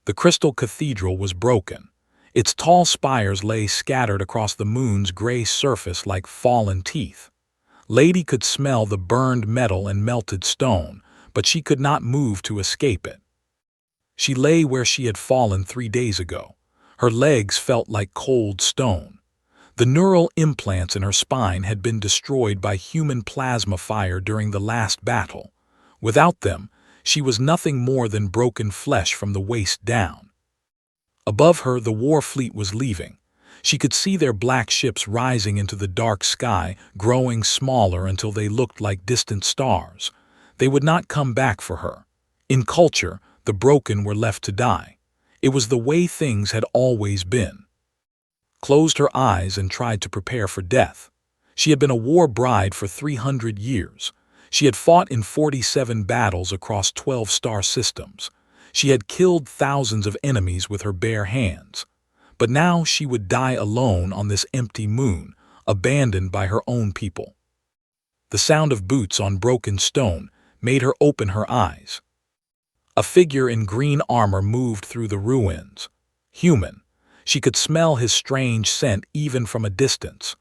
The crystal cathedral was broken. Its tall spires lay scattered across the moon's gray surface like fallen teeth. Lady could smell the burned metal and melted stone, but she could not move to escape it. She lay where she had fallen 3 days ago. Her legs felt like cold stone. The neural implants in her spine had been destroyed by human plasma fire during the last battle. Without them, she was nothing more than broken flesh from the waist down. Above her, the war fleet was leaving. She could see their black ships rising into the dark sky, growing smaller until they looked like distant stars. They would not come back for her. In culture, the broken were left to die. It was the way things had always been. Closed her eyes and tried to prepare for death. She had been a war bride for 300 years. She had fought in 47 battles across 12 star systems. She had killed thousands of enemies with her bare hands. But now she would die alone on this empty moon, abandoned by her own people. The sound of boots on broken stone made her open her eyes. A figure in green armor moved through the ruins. Human. She could smell his strange scent even from a distance.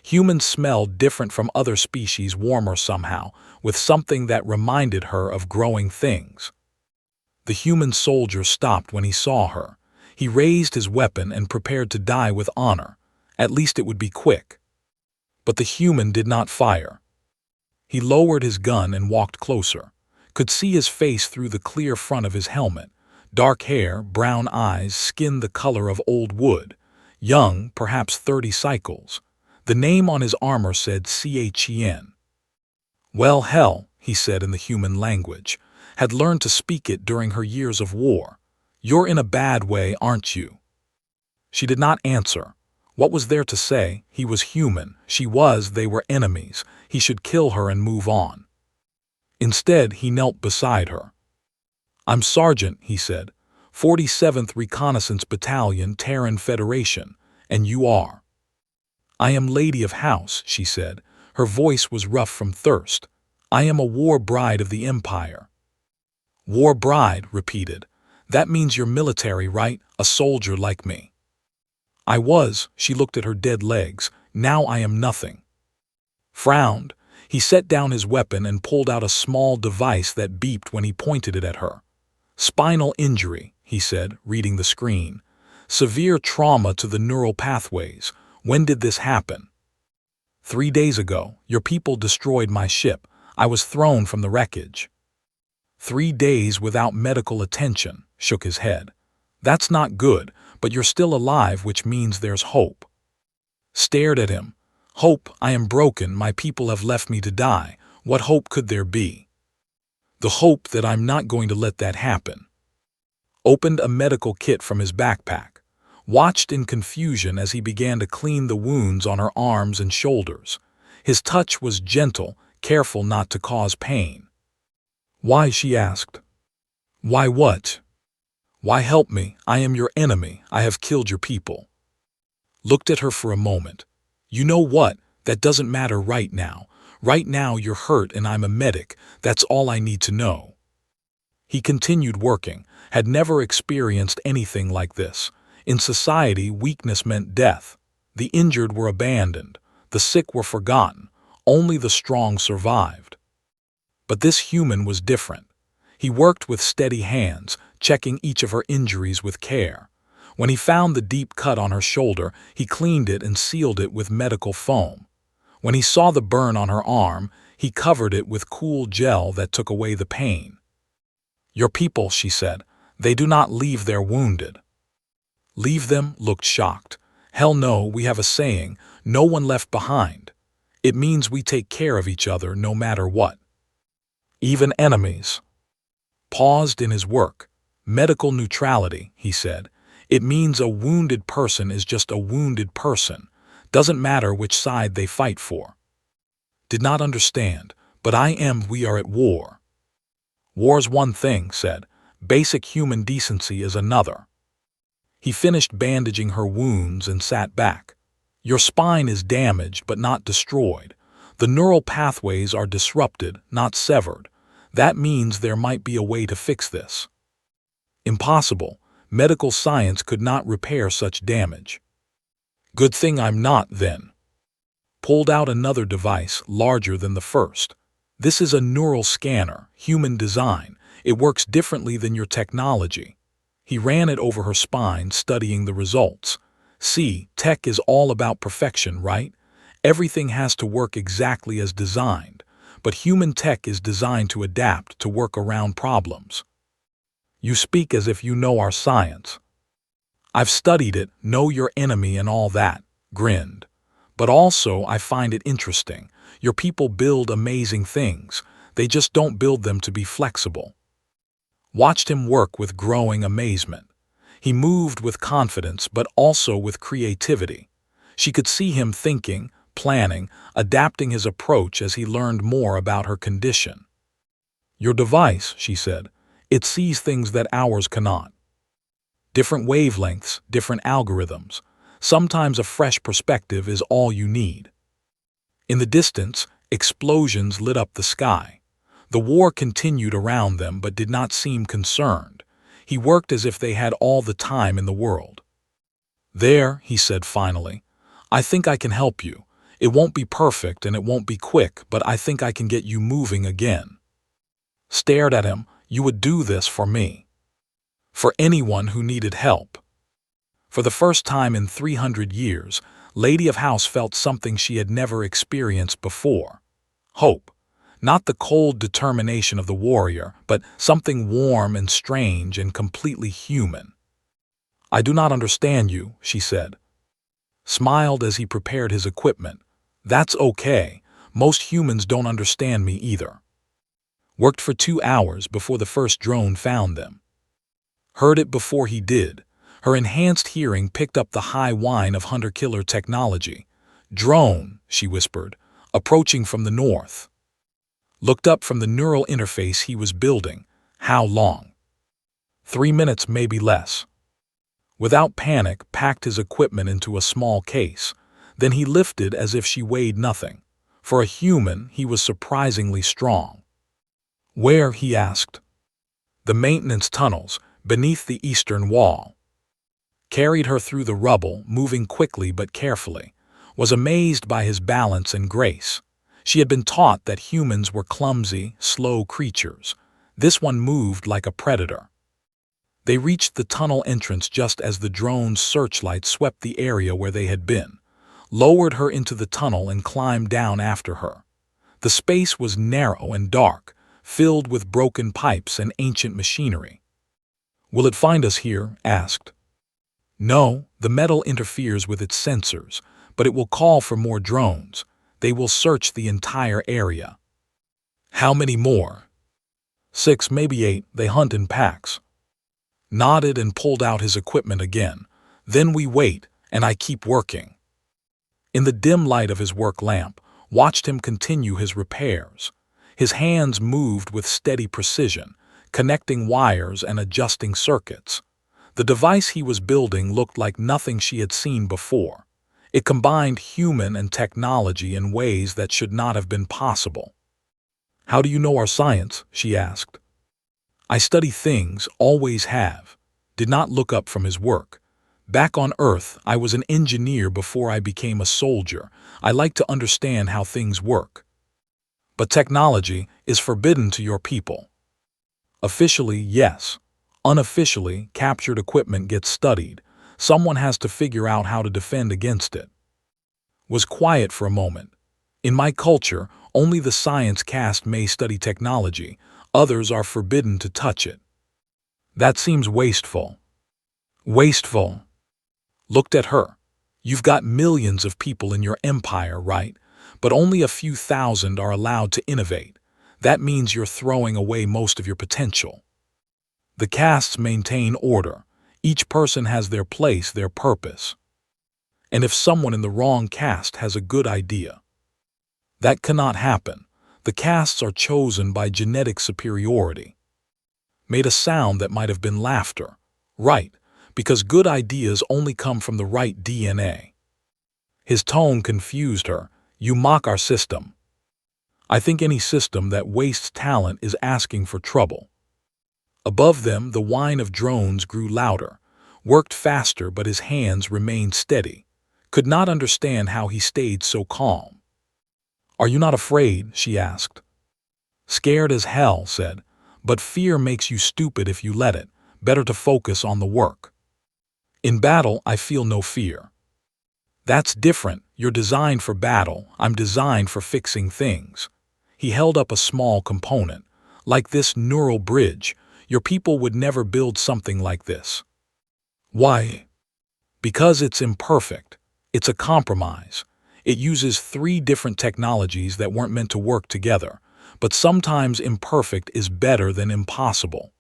Humans smelled different from other species, warmer somehow, with something that reminded her of growing things. The human soldier stopped when he saw her. He raised his weapon and prepared to die with honor. At least it would be quick. But the human did not fire. He lowered his gun and walked closer. Could see his face through the clear front of his helmet. Dark hair, brown eyes, skin the color of old wood. Young, perhaps 30 cycles. The name on his armor said CHEN. Well, hell, he said in the human language. Had learned to speak it during her years of war. You're in a bad way, aren't you? She did not answer. What was there to say? He was human. She was, they were enemies. He should kill her and move on. Instead, he knelt beside her. I'm Sergeant, he said, 47th Reconnaissance Battalion, Terran Federation, and you are? I am Lady of House, she said. Her voice was rough from thirst. I am a war bride of the Empire. War bride, repeated. That means you're military, right? A soldier like me. I was, she looked at her dead legs. Now I am nothing. Frowned. He set down his weapon and pulled out a small device that beeped when he pointed it at her. Spinal injury, he said, reading the screen. Severe trauma to the neural pathways. When did this happen? 3 days ago. Your people destroyed my ship. I was thrown from the wreckage. 3 days without medical attention, shook his head. That's not good, but you're still alive, which means there's hope. Stared at him. Hope, I am broken, my people have left me to die. What hope could there be? The hope that I'm not going to let that happen. Opened a medical kit from his backpack. Watched in confusion as he began to clean the wounds on her arms and shoulders. His touch was gentle, careful not to cause pain. Why, she asked. Why what? Why help me? I am your enemy. I have killed your people. Looked at her for a moment. You know what? That doesn't matter right now. Right now you're hurt and I'm a medic. That's all I need to know. He continued working, had never experienced anything like this. In society, weakness meant death. The injured were abandoned. The sick were forgotten. Only the strong survived. But this human was different. He worked with steady hands, checking each of her injuries with care. When he found the deep cut on her shoulder, he cleaned it and sealed it with medical foam. When he saw the burn on her arm, he covered it with cool gel that took away the pain. Your people, she said, they do not leave their wounded. Leave them? Looked shocked. Hell no, we have a saying, no one left behind. It means we take care of each other no matter what. Even enemies. Paused in his work. Medical neutrality, he said. It means a wounded person is just a wounded person. Doesn't matter which side they fight for. Did not understand, but we are at war. War's one thing, said. Basic human decency is another. He finished bandaging her wounds and sat back. Your spine is damaged but not destroyed. The neural pathways are disrupted, not severed. That means there might be a way to fix this. Impossible. Medical science could not repair such damage. Good thing I'm not, then. Pulled out another device larger than the first. This is a neural scanner, human design. It works differently than your technology. He ran it over her spine, studying the results. See, tech is all about perfection, right? Everything has to work exactly as designed. But human tech is designed to adapt, to work around problems. You speak as if you know our science. I've studied it, know your enemy and all that, grinned. But also, I find it interesting. Your people build amazing things. They just don't build them to be flexible. Watched him work with growing amazement. He moved with confidence, but also with creativity. She could see him thinking, planning, adapting his approach as he learned more about her condition. Your device, she said, it sees things that ours cannot. Different wavelengths, different algorithms. Sometimes a fresh perspective is all you need. In the distance, explosions lit up the sky. The war continued around them but did not seem concerned. He worked as if they had all the time in the world. There, he said finally, I think I can help you. It won't be perfect and it won't be quick, but I think I can get you moving again. Stared at him. You would do this for me. For anyone who needed help. For the first time in 300 years, Lady of House felt something she had never experienced before. Hope. Not the cold determination of the warrior, but something warm and strange and completely human. I do not understand you, she said. Smiled as he prepared his equipment. That's okay. Most humans don't understand me either. Worked for 2 hours before the first drone found them. Heard it before he did. Her enhanced hearing picked up the high whine of hunter-killer technology. Drone, she whispered, approaching from the north. Looked up from the neural interface he was building. How long? 3 minutes, maybe less. Without panic, packed his equipment into a small case. Then he lifted as if she weighed nothing. For a human, he was surprisingly strong. Where? He asked. The maintenance tunnels, beneath the eastern wall. Carried her through the rubble, moving quickly but carefully. Was amazed by his balance and grace. She had been taught that humans were clumsy, slow creatures. This one moved like a predator. They reached the tunnel entrance just as the drone's searchlight swept the area where they had been, lowered her into the tunnel and climbed down after her. The space was narrow and dark, filled with broken pipes and ancient machinery. Will it find us here? Asked. No, the metal interferes with its sensors, but it will call for more drones. They will search the entire area. How many more? 6, maybe 8. They hunt in packs. Nodded and pulled out his equipment again. Then we wait, and I keep working. In the dim light of his work lamp, watched him continue his repairs. His hands moved with steady precision, connecting wires and adjusting circuits. The device he was building looked like nothing she had seen before. It combined human and technology in ways that should not have been possible. How do you know our science? She asked. I study things, always have. Did not look up from his work. Back on Earth, I was an engineer before I became a soldier. I like to understand how things work. But technology is forbidden to your people. Officially, yes. Unofficially, captured equipment gets studied. Someone has to figure out how to defend against it. Was quiet for a moment. In my culture, only the science caste may study technology. Others are forbidden to touch it. That seems wasteful. Wasteful. Looked at her. You've got millions of people in your empire, right? But only a few thousand are allowed to innovate. That means you're throwing away most of your potential. The castes maintain order. Each person has their place, their purpose. And if someone in the wrong caste has a good idea, that cannot happen. The castes are chosen by genetic superiority. Made a sound that might have been laughter. Right, because good ideas only come from the right DNA. His tone confused her. You mock our system. I think any system that wastes talent is asking for trouble. Above them, the whine of drones grew louder. worked faster but his hands remained steady. Could not understand how he stayed so calm. "Are you not afraid?" she asked. "Scared as hell," said, "but fear makes you stupid if you let it. Better to focus on the work. In battle, I feel no fear." "That's different. You're designed for battle. I'm designed for fixing things." He held up a small component. "Like this neural bridge. Your people would never build something like this." "Why?" "Because it's imperfect. It's a compromise. It uses 3 different technologies that weren't meant to work together, but sometimes imperfect is better than impossible."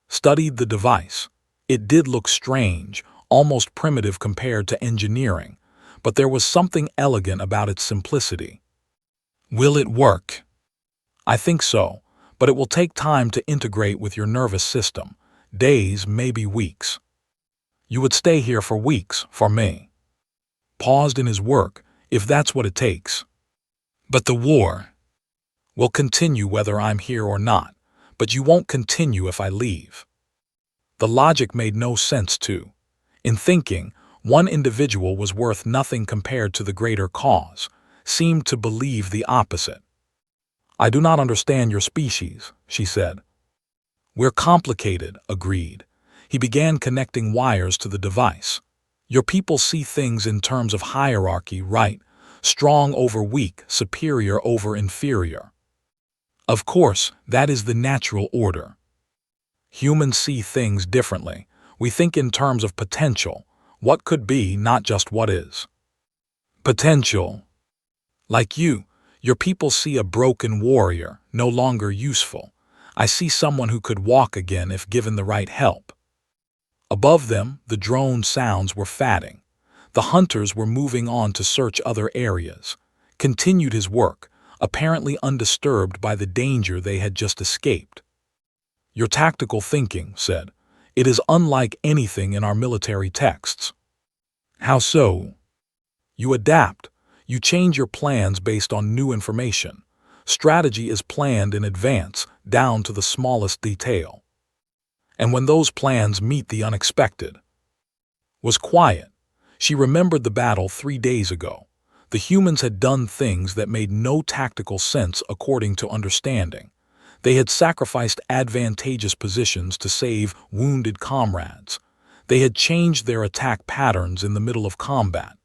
Studied the device. It did look strange, almost primitive compared to engineering, but there was something elegant about its simplicity. "Will it work?" "I think so, but it will take time to integrate with your nervous system. Days, maybe weeks." "You would stay here for weeks, for me." Paused in his work, "If that's what it takes." "But the war will continue whether I'm here or not, but you won't continue if I leave." The logic made no sense too. In thinking, one individual was worth nothing compared to the greater cause, seemed to believe the opposite. "I do not understand your species," she said. "We're complicated," agreed. He began connecting wires to the device. "Your people see things in terms of hierarchy, right? Strong over weak, superior over inferior. Of course, that is the natural order. Humans see things differently. We think in terms of potential. What could be, not just what is." "Potential." "Like you, your people see a broken warrior, no longer useful. I see someone who could walk again if given the right help." Above them, the drone sounds were fading. The hunters were moving on to search other areas. Continued his work, apparently undisturbed by the danger they had just escaped. "Your tactical thinking," said. "It is unlike anything in our military texts." "How so?" "You adapt. You change your plans based on new information. Strategy is planned in advance, down to the smallest detail. And when those plans meet the unexpected." Was quiet. She remembered the battle 3 days ago. The humans had done things that made no tactical sense according to understanding. They had sacrificed advantageous positions to save wounded comrades. They had changed their attack patterns in the middle of combat.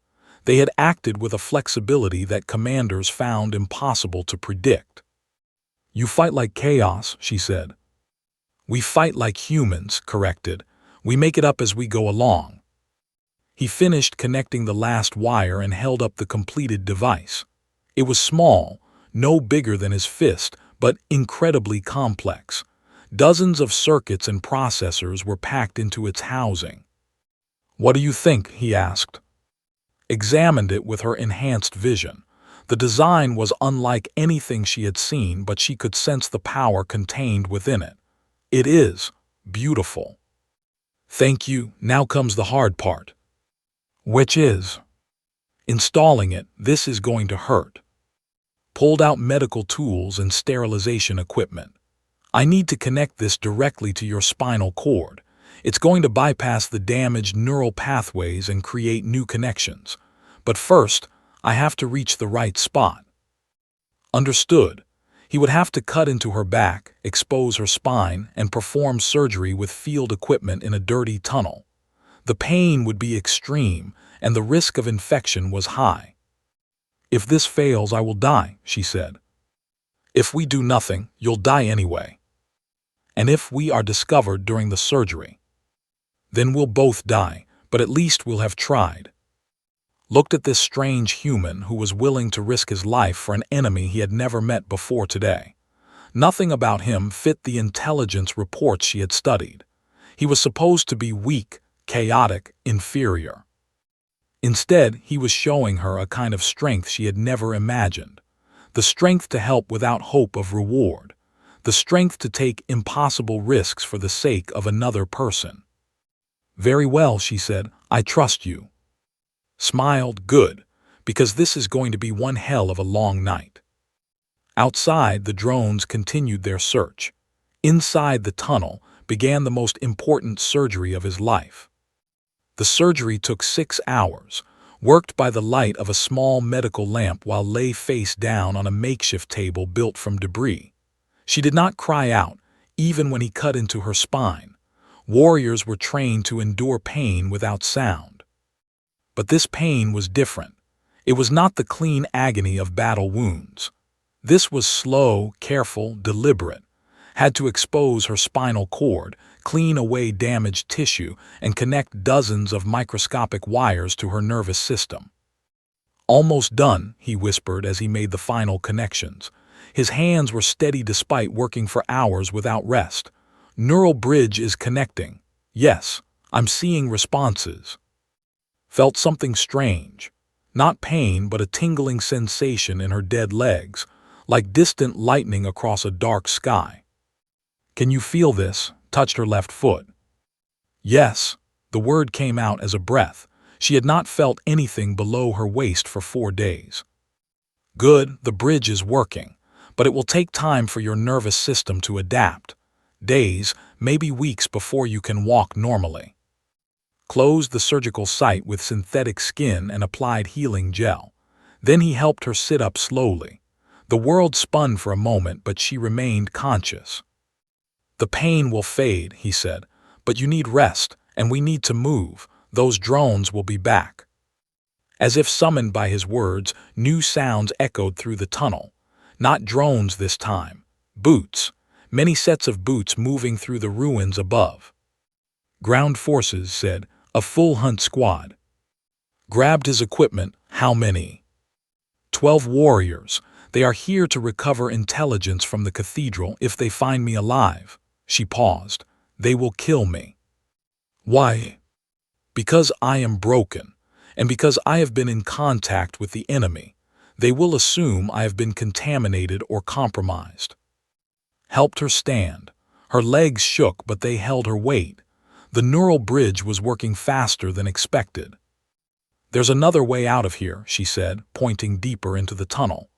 They had acted with a flexibility that commanders found impossible to predict. "You fight like chaos," she said. "We fight like humans," corrected. "We make it up as we go along." He finished connecting the last wire and held up the completed device. It was small, no bigger than his fist, but incredibly complex. Dozens of circuits and processors were packed into its housing. "What do you think?" he asked. Examined it with her enhanced vision. The design was unlike anything she had seen, but she could sense the power contained within it. "It is beautiful." "Thank you. Now comes the hard part." "Which is?" "Installing it. This is going to hurt." Pulled out medical tools and sterilization equipment. "I need to connect this directly to your spinal cord. It's going to bypass the damaged neural pathways and create new connections. But first, I have to reach the right spot." Understood. He would have to cut into her back, expose her spine, and perform surgery with field equipment in a dirty tunnel. The pain would be extreme, and the risk of infection was high. "If this fails, I will die," she said. "If we do nothing, you'll die anyway. And if we are discovered during the surgery, then we'll both die, but at least we'll have tried." Looked at this strange human who was willing to risk his life for an enemy he had never met before today. Nothing about him fit the intelligence reports she had studied. He was supposed to be weak, chaotic, inferior. Instead, he was showing her a kind of strength she had never imagined. The strength to help without hope of reward. The strength to take impossible risks for the sake of another person. "Very well," she said. "I trust you." Smiled. "Good, because this is going to be one hell of a long night." Outside, the drones continued their search. Inside the tunnel began the most important surgery of his life. The surgery took 6 hours, worked by the light of a small medical lamp while lay face down on a makeshift table built from debris. She did not cry out, even when he cut into her spine. Warriors were trained to endure pain without sound. But this pain was different. It was not the clean agony of battle wounds. This was slow, careful, deliberate. Had to expose her spinal cord, clean away damaged tissue, and connect dozens of microscopic wires to her nervous system. "Almost done," he whispered as he made the final connections. His hands were steady despite working for hours without rest. "Neural bridge is connecting. Yes, I'm seeing responses." Felt something strange. Not pain, but a tingling sensation in her dead legs, like distant lightning across a dark sky. "Can you feel this?" Touched her left foot. "Yes." The word came out as a breath. She had not felt anything below her waist for 4 days. "Good, the bridge is working, but it will take time for your nervous system to adapt. Days, maybe weeks before you can walk normally." Closed the surgical site with synthetic skin and applied healing gel. Then he helped her sit up slowly. The world spun for a moment, but she remained conscious. "The pain will fade," he said, "but you need rest, and we need to move. Those drones will be back." As if summoned by his words, new sounds echoed through the tunnel. Not drones this time. Boots. Many sets of boots moving through the ruins above. "Ground forces," said, "a full hunt squad." Grabbed his equipment. "How many?" 12 warriors. They are here to recover intelligence from the cathedral if they find me alive." She paused. "They will kill me." "Why?" "Because I am broken, and because I have been in contact with the enemy. They will assume I have been contaminated or compromised." Helped her stand. Her legs shook, but they held her weight. The neural bridge was working faster than expected. "There's another way out of here," she said, pointing deeper into the tunnel.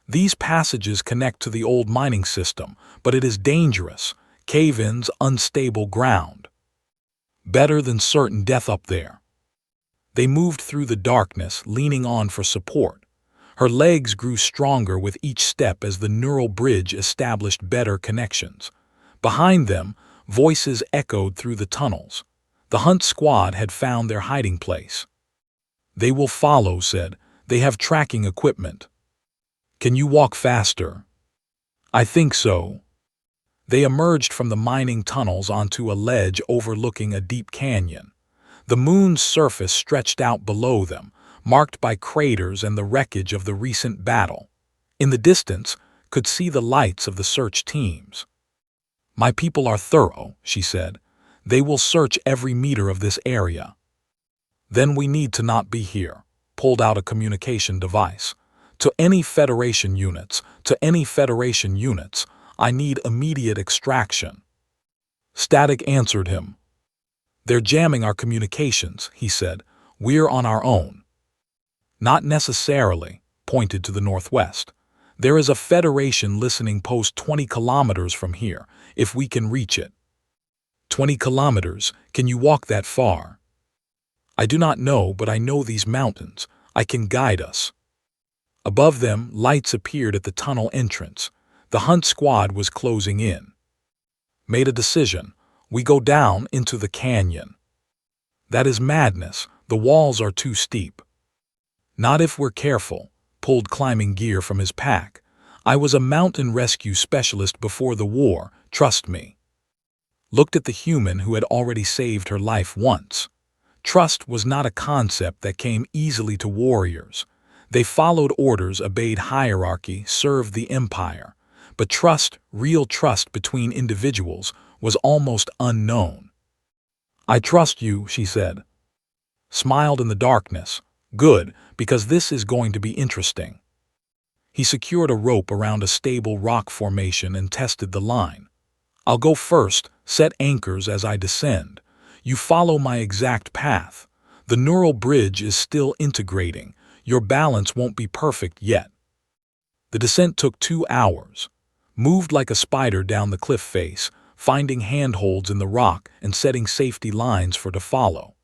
"These passages connect to the old mining system, but it is dangerous. Cave-ins, unstable ground. Better than certain death up there." They moved through the darkness, leaning on for support. Her legs grew stronger with each step as the neural bridge established better connections. Behind them, voices echoed through the tunnels. The hunt squad had found their hiding place. "They will follow," said. "They have tracking equipment." "Can you walk faster?" "I think so." They emerged from the mining tunnels onto a ledge overlooking a deep canyon. The moon's surface stretched out below them, marked by craters and the wreckage of the recent battle. In the distance, could see the lights of the search teams. "My people are thorough," she said. "They will search every meter of this area." "Then we need to not be here." Pulled out a communication device. To any Federation units, I need immediate extraction." Static answered him. "They're jamming our communications," he said. "We're on our own." "Not necessarily," pointed to the northwest. "There is a Federation listening post 20 kilometers from here, if we can reach it." 20 kilometers? Can you walk that far?" "I do not know, but I know these mountains. I can guide us." Above them, lights appeared at the tunnel entrance. The hunt squad was closing in. "Made a decision. We go down into the canyon." "That is madness. The walls are too steep." "Not if we're careful." Pulled climbing gear from his pack. "I was a mountain rescue specialist before the war, trust me." Looked at the human who had already saved her life once. Trust was not a concept that came easily to warriors. They followed orders, obeyed hierarchy, served the empire. But trust, real trust between individuals, was almost unknown. "I trust you," she said. Smiled in the darkness. "Good, because this is going to be interesting." He secured a rope around a stable rock formation and tested the line. "I'll go first, set anchors as I descend. You follow my exact path. The neural bridge is still integrating. Your balance won't be perfect yet." The descent took 2 hours. Moved like a spider down the cliff face, finding handholds in the rock and setting safety lines for to follow.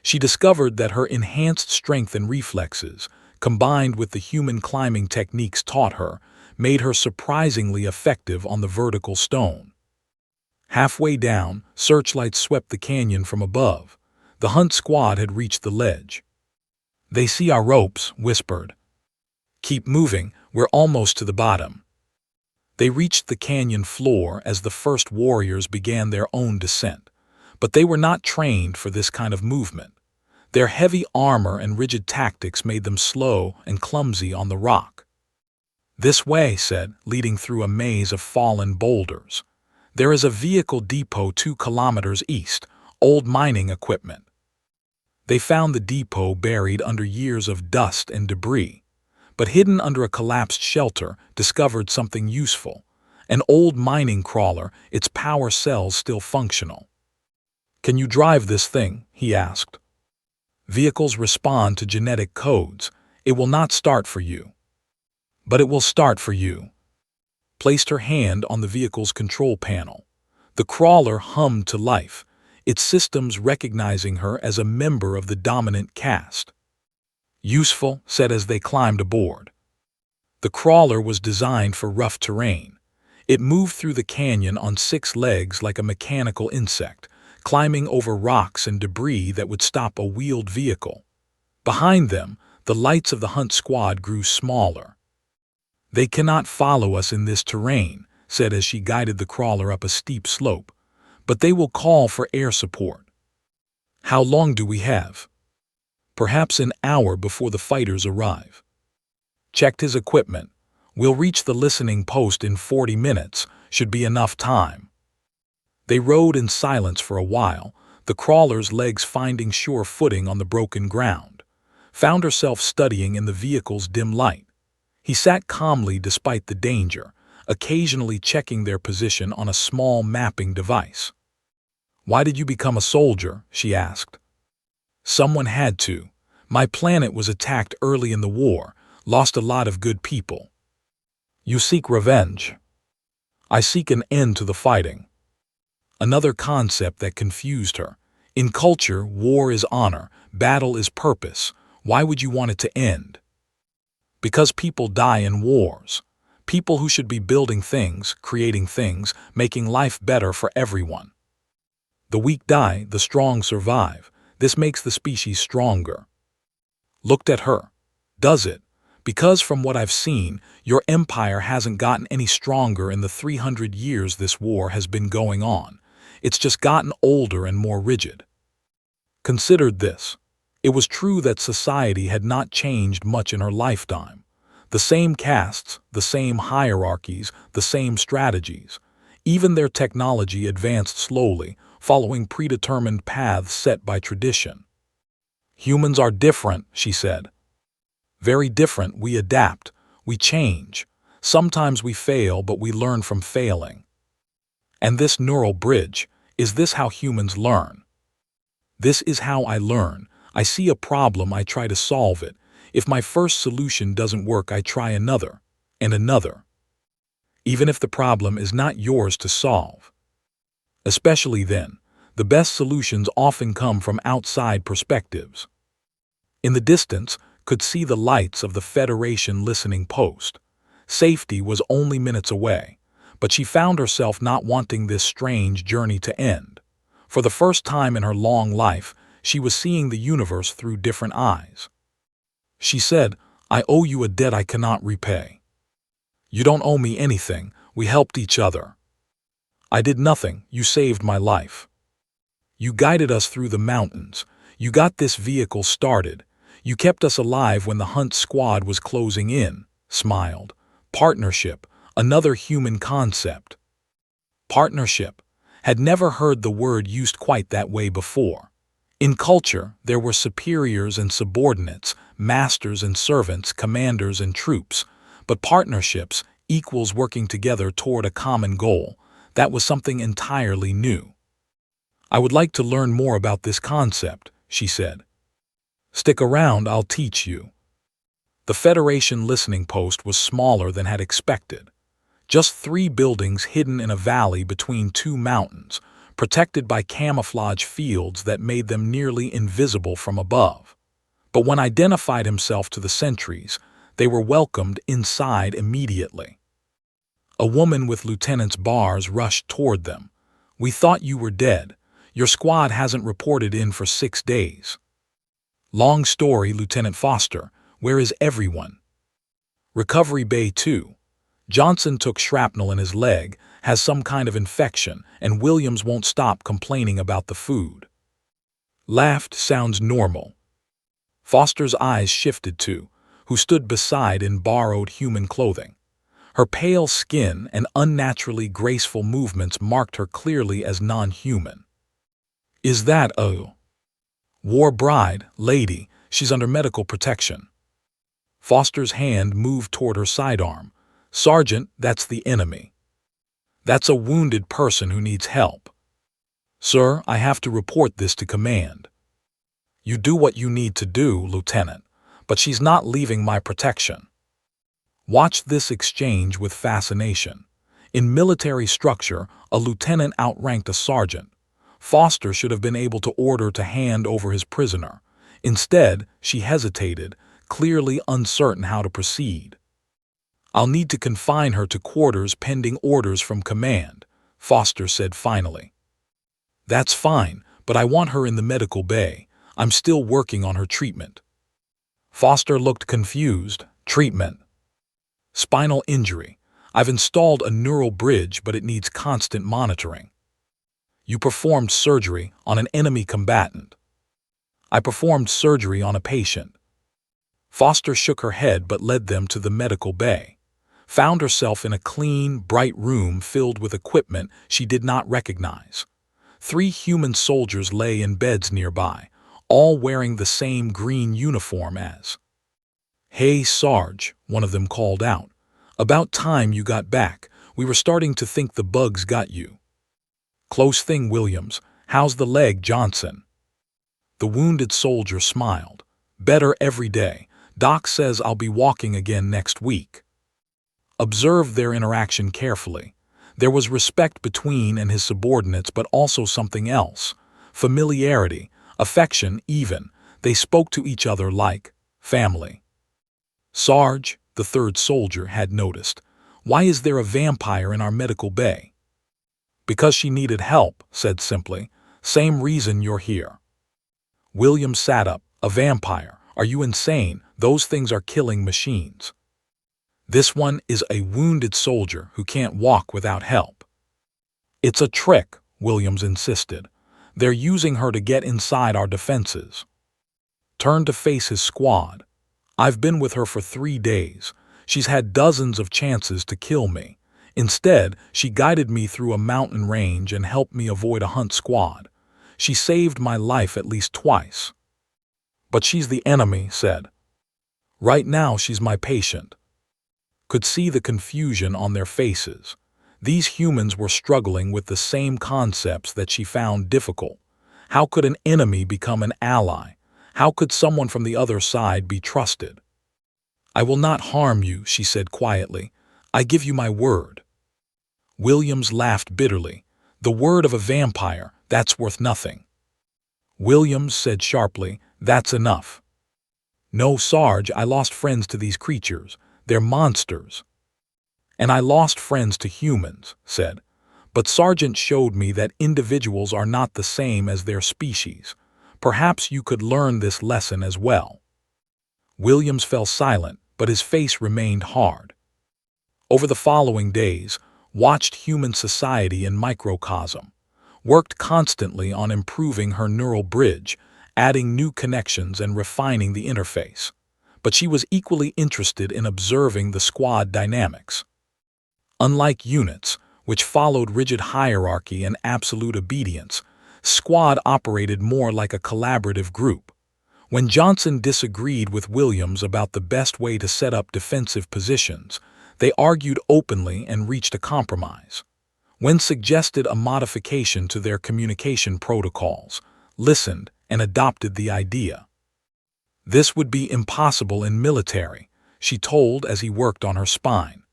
She discovered that her enhanced strength and reflexes, combined with the human climbing techniques taught her, made her surprisingly effective on the vertical stone. Halfway down, searchlights swept the canyon from above. The hunt squad had reached the ledge. "They see our ropes," whispered. "Keep moving, we're almost to the bottom." They reached the canyon floor as the first warriors began their own descent, but they were not trained for this kind of movement. Their heavy armor and rigid tactics made them slow and clumsy on the rock. "This way," said, leading through a maze of fallen boulders. "There is a vehicle depot 2 kilometers east, old mining equipment." They found the depot buried under years of dust and debris, but hidden under a collapsed shelter, discovered something useful. An old mining crawler, its power cells still functional. "Can you drive this thing?" he asked. "Vehicles respond to genetic codes. It will not start for you." "But it will start for you." Placed her hand on the vehicle's control panel. The crawler hummed to life, its systems recognizing her as a member of the dominant caste. "Useful," said as they climbed aboard. The crawler was designed for rough terrain. It moved through the canyon on 6 legs like a mechanical insect, climbing over rocks and debris that would stop a wheeled vehicle. Behind them, the lights of the hunt squad grew smaller. "They cannot follow us in this terrain," said as she guided the crawler up a steep slope, "but they will call for air support." "How long do we have?" "Perhaps an hour before the fighters arrive." Checked his equipment. "We'll reach the listening post in 40 minutes, should be enough time." They rode in silence for a while, the crawler's legs finding sure footing on the broken ground. Found herself studying in the vehicle's dim light. He sat calmly despite the danger, occasionally checking their position on a small mapping device. "Why did you become a soldier?" she asked. "Someone had to. My planet was attacked early in the war, lost a lot of good people." "You seek revenge." "I seek an end to the fighting." Another concept that confused her. In culture, war is honor, battle is purpose. Why would you want it to end? "Because people die in wars. People who should be building things, creating things, making life better for everyone. The weak die, the strong survive. This makes the species stronger." Looked at her. "Does it? Because from what I've seen, your empire hasn't gotten any stronger in the 300 years this war has been going on. It's just gotten older and more rigid." Considered this. It was true that society had not changed much in her lifetime. The same castes, the same hierarchies, the same strategies. Even their technology advanced slowly, following predetermined paths set by tradition. "Humans are different," she said. "Very different. We adapt. We change. Sometimes we fail, but we learn from failing." "And this neural bridge, is this how humans learn?" "This is how I learn. I see a problem, I try to solve it. If my first solution doesn't work, I try another, and another. Even if the problem is not yours to solve. Especially then, the best solutions often come from outside perspectives." In the distance, could see the lights of the Federation listening post. Safety was only minutes away, but she found herself not wanting this strange journey to end. For the first time in her long life, she was seeing the universe through different eyes. She said, "I owe you a debt I cannot repay." "You don't owe me anything, we helped each other." "I did nothing, you saved my life. You guided us through the mountains, you got this vehicle started, you kept us alive when the hunt squad was closing in," smiled. Partnership, another human concept. Partnership. Had never heard the word used quite that way before. In culture, there were superiors and subordinates, masters and servants, commanders and troops, but partnerships, equals working together toward a common goal, that was something entirely new. "I would like to learn more about this concept," she said. "Stick around, I'll teach you." The Federation listening post was smaller than had expected. Just 3 buildings hidden in a valley between 2 mountains, protected by camouflage fields that made them nearly invisible from above. But when identified himself to the sentries, they were welcomed inside immediately. A woman with Lieutenant's bars rushed toward them. "We thought you were dead. Your squad hasn't reported in for 6 days." "Long story, Lieutenant Foster. Where is everyone?" "Recovery Bay 2. Johnson took shrapnel in his leg, has some kind of infection, and Williams won't stop complaining about the food." Laughed sounds normal. Foster's eyes shifted to, who stood beside in borrowed human clothing. Her pale skin and unnaturally graceful movements marked her clearly as non-human. "Is that a war bride, lady? She's under medical protection." Foster's hand moved toward her sidearm. "Sergeant, that's the enemy. That's a wounded person who needs help." "Sir, I have to report this to command." "You do what you need to do, Lieutenant, but she's not leaving my protection." Watch this exchange with fascination. In military structure, a lieutenant outranked a sergeant. Foster should have been able to order to hand over his prisoner. Instead, she hesitated, clearly uncertain how to proceed. "I'll need to confine her to quarters pending orders from command," Foster said finally. "That's fine, but I want her in the medical bay. I'm still working on her treatment." Foster looked confused. "Treatment?" "Spinal injury. I've installed a neural bridge, but it needs constant monitoring." "You performed surgery on an enemy combatant." "I performed surgery on a patient." Foster shook her head but led them to the medical bay. Found herself in a clean, bright room filled with equipment she did not recognize. 3 human soldiers lay in beds nearby, all wearing the same green uniform as. "Hey, Sarge," one of them called out. "About time you got back. We were starting to think the bugs got you." "Close thing, Williams. How's the leg, Johnson?" The wounded soldier smiled. "Better every day. Doc says I'll be walking again next week." Observed their interaction carefully. There was respect between and his subordinates, but also something else. Familiarity, affection even. They spoke to each other like family. "Sarge," the 3rd soldier had noticed, "why is there a vampire in our medical bay?" "Because she needed help," said simply. "Same reason you're here." William sat up. "A vampire? Are you insane? Those things are killing machines." "This one is a wounded soldier who can't walk without help." "It's a trick," Williams insisted. "They're using her to get inside our defenses." Turned to face his squad. "I've been with her for 3 days. She's had dozens of chances to kill me. Instead, she guided me through a mountain range and helped me avoid a hunt squad. She saved my life at least twice." "But she's the enemy," said. "Right now she's my patient." Could see the confusion on their faces. These humans were struggling with the same concepts that she found difficult. How could an enemy become an ally? How could someone from the other side be trusted? "I will not harm you," she said quietly. "I give you my word." Williams laughed bitterly. "The word of a vampire, that's worth nothing." Williams said sharply, "That's enough." "No, Sarge, I lost friends to these creatures. They're monsters." "And I lost friends to humans," said. "But Sergeant showed me that individuals are not the same as their species. Perhaps you could learn this lesson as well." Williams fell silent, but his face remained hard. Over the following days, watched human society in microcosm, worked constantly on improving her neural bridge, adding new connections and refining the interface. But she was equally interested in observing the squad dynamics. Unlike units, which followed rigid hierarchy and absolute obedience, squad operated more like a collaborative group. When Johnson disagreed with Williams about the best way to set up defensive positions, they argued openly and reached a compromise. When suggested a modification to their communication protocols, listened and adopted the idea. This would be impossible in military, she told as he worked on her spine.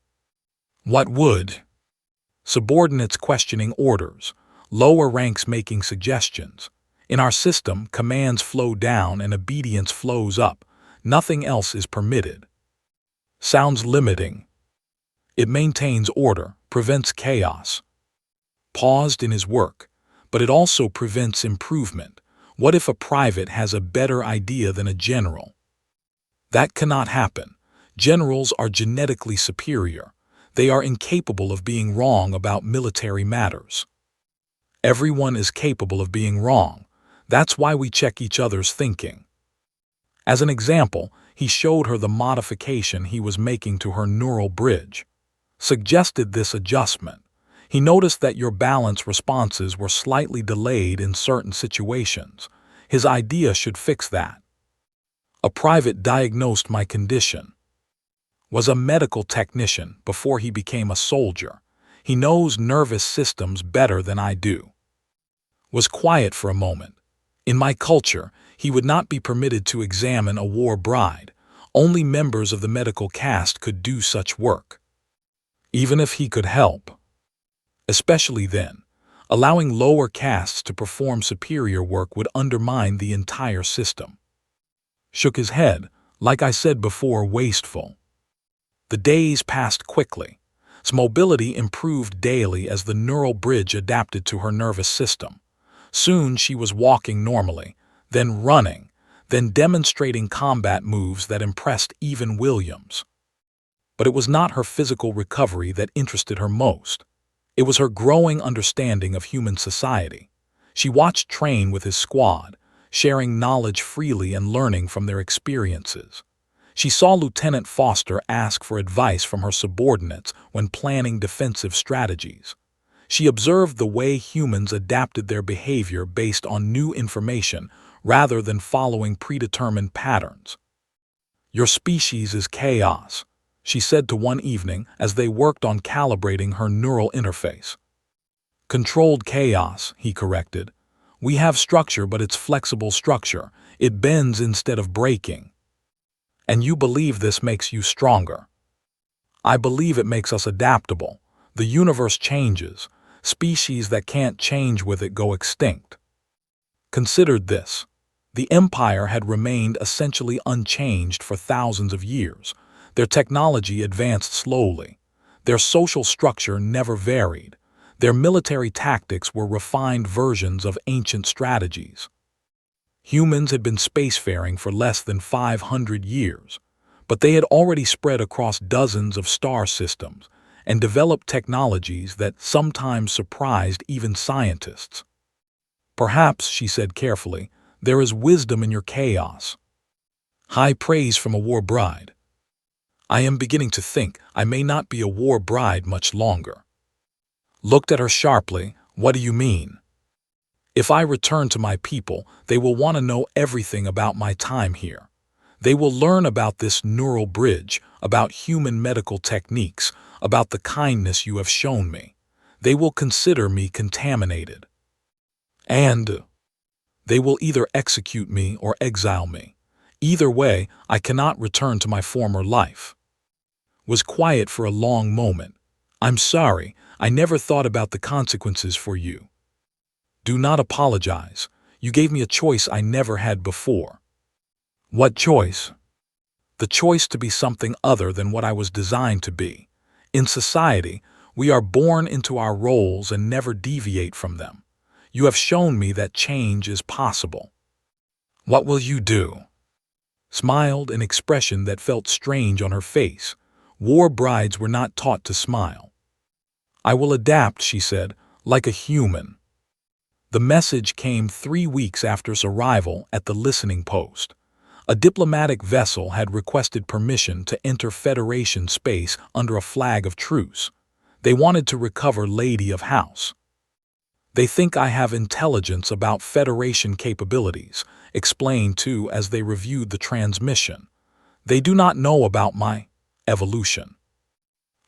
"What would?" Subordinates questioning orders. lower ranks making suggestions. In our system, commands flow down and obedience flows up. Nothing else is permitted. Sounds limiting. It maintains order, prevents chaos. Paused in his work, but it also prevents improvement. What if a private has a better idea than a general? That cannot happen. Generals are genetically superior. They are incapable of being wrong about military matters. Everyone is capable of being wrong. That's why we check each other's thinking. As an example, he showed her the modification he was making to her neural bridge. Suggested this adjustment. He noticed that your balance responses were slightly delayed in certain situations. His idea should fix that. A private diagnosed my condition. Was a medical technician before he became a soldier. He knows nervous systems better than I do. Was quiet for a moment. In my culture, he would not be permitted to examine a war bride. Only members of the medical caste could do such work. Even if he could help. Especially then, allowing lower castes to perform superior work would undermine the entire system. Shook his head, like I said before, wasteful. The days passed quickly. His mobility improved daily as the neural bridge adapted to her nervous system. Soon she was walking normally, then running, then demonstrating combat moves that impressed even Williams. But it was not her physical recovery that interested her most. It was her growing understanding of human society. She watched train with his squad, sharing knowledge freely and learning from their experiences. She saw Lieutenant Foster ask for advice from her subordinates when planning defensive strategies. She observed the way humans adapted their behavior based on new information rather than following predetermined patterns. "Your species is chaos," she said to one evening as they worked on calibrating her neural interface. "Controlled chaos," he corrected. "We have structure, but it's flexible structure. It bends instead of breaking. And you believe this makes you stronger." "I believe it makes us adaptable. The universe changes. Species that can't change with it go extinct." Considered this. The Empire had remained essentially unchanged for thousands of years. Their technology advanced slowly. Their social structure never varied. Their military tactics were refined versions of ancient strategies. Humans had been spacefaring for less than 500 years, but they had already spread across dozens of star systems and developed technologies that sometimes surprised even scientists. "Perhaps," she said carefully, "there is wisdom in your chaos." High praise from a war bride. I am beginning to think I may not be a war bride much longer. Looked at her sharply. "What do you mean?" "If I return to my people, they will want to know everything about my time here. They will learn about this neural bridge, about human medical techniques, about the kindness you have shown me. They will consider me contaminated. And they will either execute me or exile me. Either way, I cannot return to my former life." Was quiet for a long moment. "I'm sorry, I never thought about the consequences for you." "Do not apologize. You gave me a choice I never had before." "What choice?" "The choice to be something other than what I was designed to be. In society, we are born into our roles and never deviate from them. You have shown me that change is possible." "What will you do?" Smiled, an expression that felt strange on her face. War brides were not taught to smile. "I will adapt," she said, "like a human." The message came 3 weeks after his arrival at the listening post. A diplomatic vessel had requested permission to enter Federation space under a flag of truce. They wanted to recover Lady of House. "They think I have intelligence about Federation capabilities," explained too as they reviewed the transmission. "They do not know about my evolution."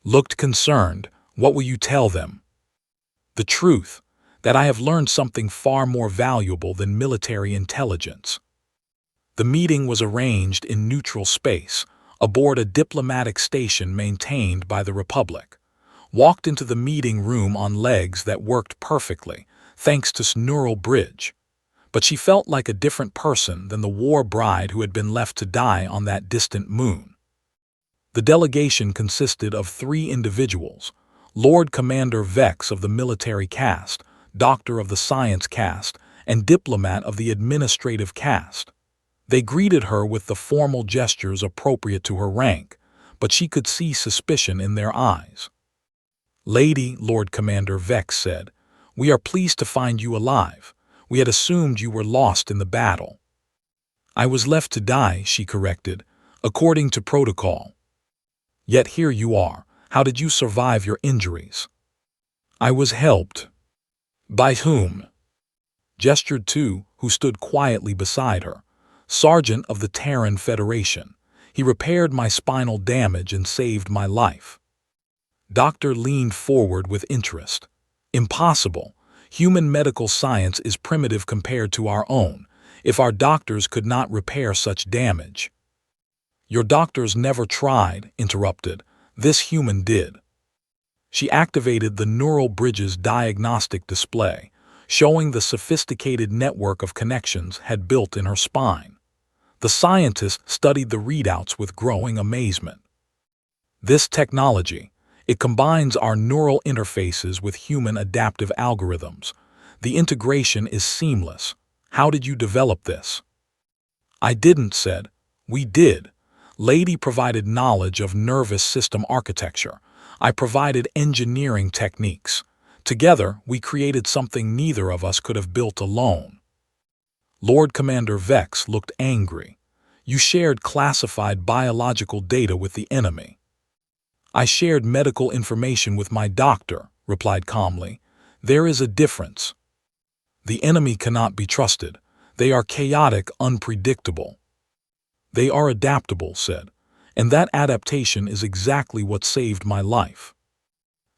Looked concerned. "What will you tell them?" "The truth, that I have learned something far more valuable than military intelligence." The meeting was arranged in neutral space, aboard a diplomatic station maintained by the Republic. Walked into the meeting room on legs that worked perfectly, thanks to neural bridge. But she felt like a different person than the war bride who had been left to die on that distant moon. The delegation consisted of 3 individuals: Lord Commander Vex of the military caste, Doctor of the science caste, and Diplomat of the administrative caste. They greeted her with the formal gestures appropriate to her rank, but she could see suspicion in their eyes. "Lady," Lord Commander Vex said, "we are pleased to find you alive. We had assumed you were lost in the battle." "I was left to die," she corrected, "according to protocol. Yet here you are. How did you survive your injuries?" "I was helped." "By whom?" Gestured to, who stood quietly beside her. "Sergeant of the Terran Federation. He repaired my spinal damage and saved my life." Doctor leaned forward with interest. "Impossible. Human medical science is primitive compared to our own. If our doctors could not repair such damage—" "Your doctors never tried," interrupted. "This human did." She activated the neural bridge's diagnostic display, showing the sophisticated network of connections had built in her spine. The scientist studied the readouts with growing amazement. "This technology, it combines our neural interfaces with human adaptive algorithms. The integration is seamless. How did you develop this?" "I didn't," said. "We did. Lady provided knowledge of nervous system architecture. I provided engineering techniques. Together, we created something neither of us could have built alone." Lord Commander Vex looked angry. "You shared classified biological data with the enemy." "I shared medical information with my doctor," replied calmly. "There is a difference. The enemy cannot be trusted. They are chaotic, unpredictable." "They are adaptable," said, "and that adaptation is exactly what saved my life."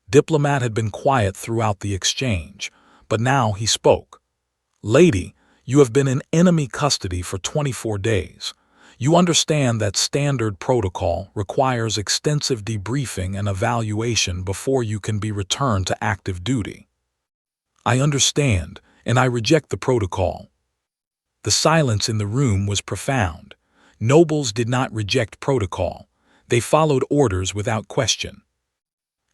Diplomat had been quiet throughout the exchange, but now he spoke. "Lady, you have been in enemy custody for 24 days. You understand that standard protocol requires extensive debriefing and evaluation before you can be returned to active duty." "I understand, and I reject the protocol." The silence in the room was profound. Nobles did not reject protocol. They followed orders without question.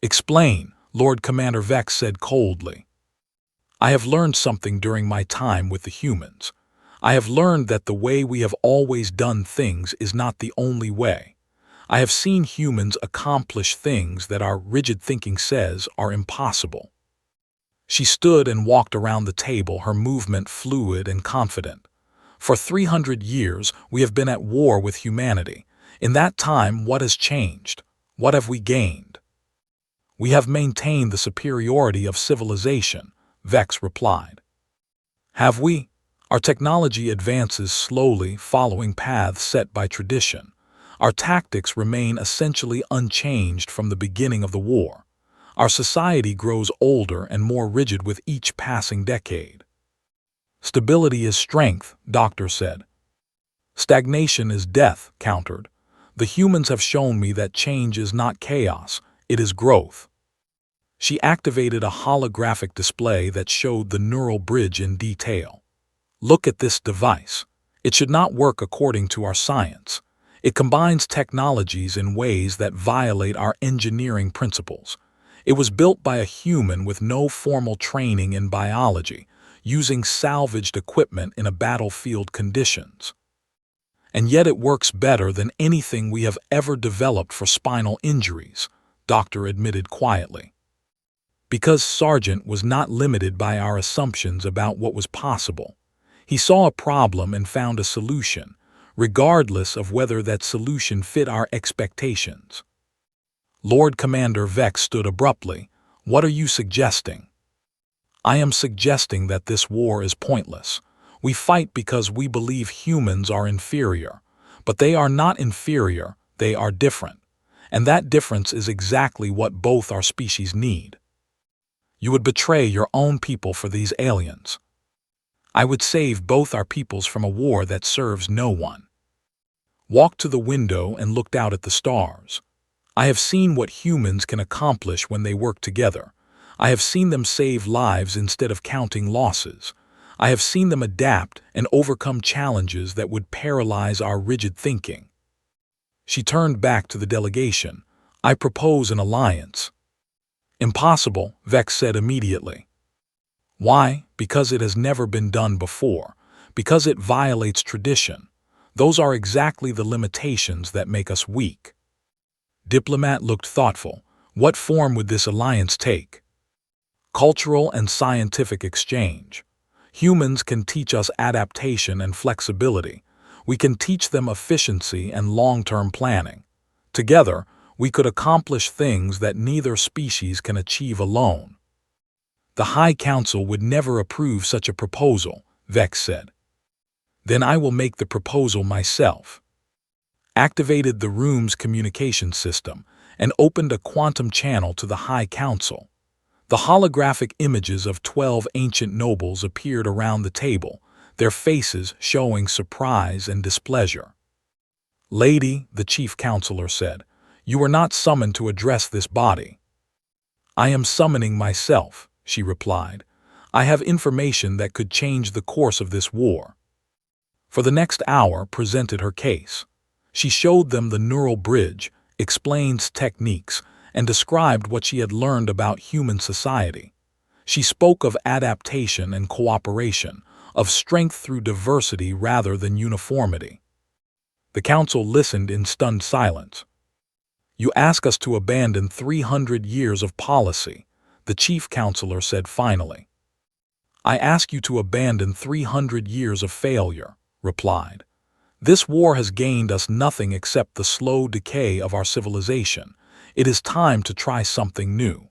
"Explain," Lord Commander Vex said coldly. "I have learned something during my time with the humans. I have learned that the way we have always done things is not the only way. I have seen humans accomplish things that our rigid thinking says are impossible." She stood and walked around the table, her movement fluid and confident. "For 300 years, we have been at war with humanity. In that time, what has changed? What have we gained?" "We have maintained the superiority of civilization," Vex replied. "Have we? Our technology advances slowly, following paths set by tradition. Our tactics remain essentially unchanged from the beginning of the war. Our society grows older and more rigid with each passing decade." "Stability is strength," Doctor said. "Stagnation is death," countered. "The humans have shown me that change is not chaos, it is growth." She activated a holographic display that showed the neural bridge in detail. "Look at this device. It should not work according to our science. It combines technologies in ways that violate our engineering principles. It was built by a human with no formal training in biology, using salvaged equipment in a battlefield conditions. And yet it works better than anything we have ever developed for spinal injuries," Doctor admitted quietly. Because Sergeant was not limited by our assumptions about what was possible. He saw a problem and found a solution, regardless of whether that solution fit our expectations. Lord Commander Vex stood abruptly. "What are you suggesting?" "I am suggesting that this war is pointless. We fight because we believe humans are inferior. But they are not inferior, they are different. And that difference is exactly what both our species need. You would betray your own people for these aliens. I would save both our peoples from a war that serves no one." Walked to the window and looked out at the stars. "I have seen what humans can accomplish when they work together. I have seen them save lives instead of counting losses. I have seen them adapt and overcome challenges that would paralyze our rigid thinking. She turned back to the delegation. I propose an alliance. Impossible, Vex said immediately. Why? Because it has never been done before. Because it violates tradition. Those are exactly the limitations that make us weak. Diplomat looked thoughtful. What form would this alliance take? Cultural and scientific exchange. Humans can teach us adaptation and flexibility. We can teach them efficiency and long-term planning. Together, we could accomplish things that neither species can achieve alone. The High Council would never approve such a proposal, Vex said. Then I will make the proposal myself. Activated the room's communication system and opened a quantum channel to the High Council. The holographic images of 12 ancient nobles appeared around the table, their faces showing surprise and displeasure. Lady, the chief counselor said, you are not summoned to address this body. I am summoning myself, she replied. I have information that could change the course of this war. For the next hour presented her case. She showed them the neural bridge, explained techniques, and described what she had learned about human society. She spoke of adaptation and cooperation, of strength through diversity rather than uniformity. The council listened in stunned silence. You ask us to abandon 300 years of policy, the chief counselor said finally. I ask you to abandon 300 years of failure, replied. This war has gained us nothing except the slow decay of our civilization. It is time to try something new.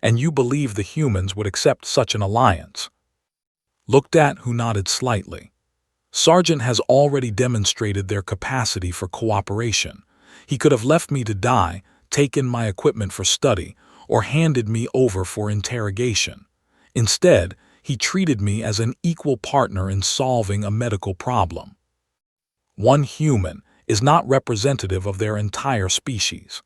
And you believe the humans would accept such an alliance? Looked at, who nodded slightly. Sargent has already demonstrated their capacity for cooperation. He could have left me to die, taken my equipment for study, or handed me over for interrogation. Instead, he treated me as an equal partner in solving a medical problem. One human is not representative of their entire species.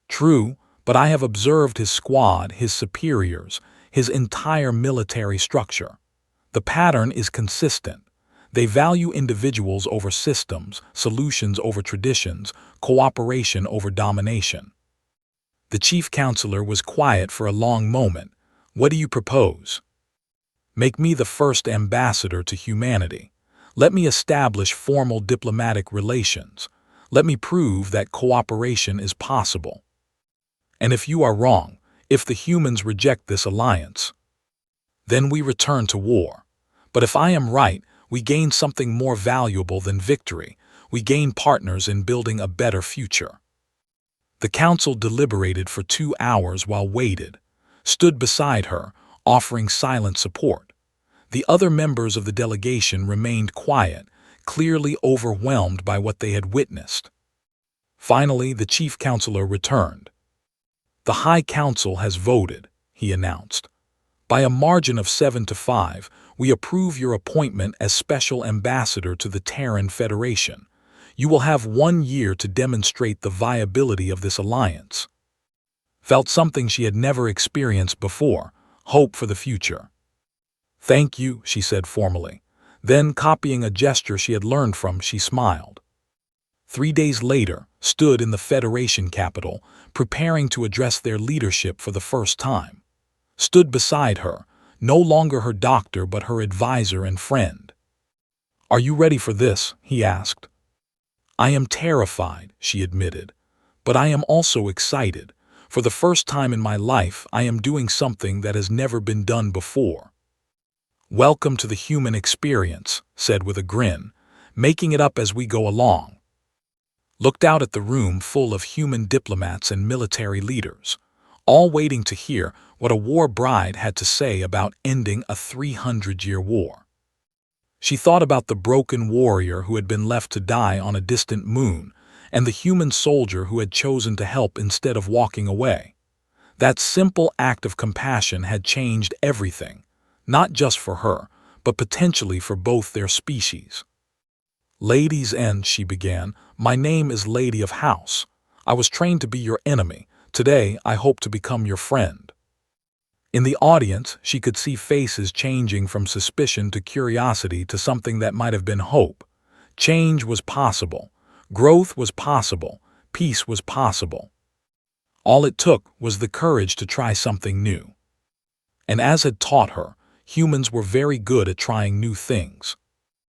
True, but I have observed his squad, his superiors, his entire military structure. The pattern is consistent. They value individuals over systems, solutions over traditions, cooperation over domination. The chief counselor was quiet for a long moment. What do you propose? Make me the first ambassador to humanity. Let me establish formal diplomatic relations. Let me prove that cooperation is possible. And if you are wrong, if the humans reject this alliance, then we return to war. But if I am right, we gain something more valuable than victory. We gain partners in building a better future. The council deliberated for 2 hours while waited, stood beside her, offering silent support. The other members of the delegation remained quiet, clearly overwhelmed by what they had witnessed. Finally, the chief counselor returned. The High Council has voted, he announced. By a margin of 7-5, we approve your appointment as Special Ambassador to the Terran Federation. You will have 1 year to demonstrate the viability of this alliance. Felt something she had never experienced before, hope for the future. Thank you, she said formally. Then, copying a gesture she had learned from, she smiled. 3 days later, stood in the Federation capital, preparing to address their leadership for the first time. Stood beside her, no longer her doctor but her advisor and friend. Are you ready for this? He asked. I am terrified, she admitted, but I am also excited. For the first time in my life, I am doing something that has never been done before. Welcome to the human experience, said with a grin, making it up as we go along. Looked out at the room full of human diplomats and military leaders, all waiting to hear what a war bride had to say about ending a 300-year war. She thought about the broken warrior who had been left to die on a distant moon, and the human soldier who had chosen to help instead of walking away. That simple act of compassion had changed everything, not just for her, but potentially for both their species. Ladies and, she began, my name is Lady of House. I was trained to be your enemy. Today, I hope to become your friend. In the audience, she could see faces changing from suspicion to curiosity to something that might have been hope. Change was possible. Growth was possible. Peace was possible. All it took was the courage to try something new. And as had taught her, humans were very good at trying new things.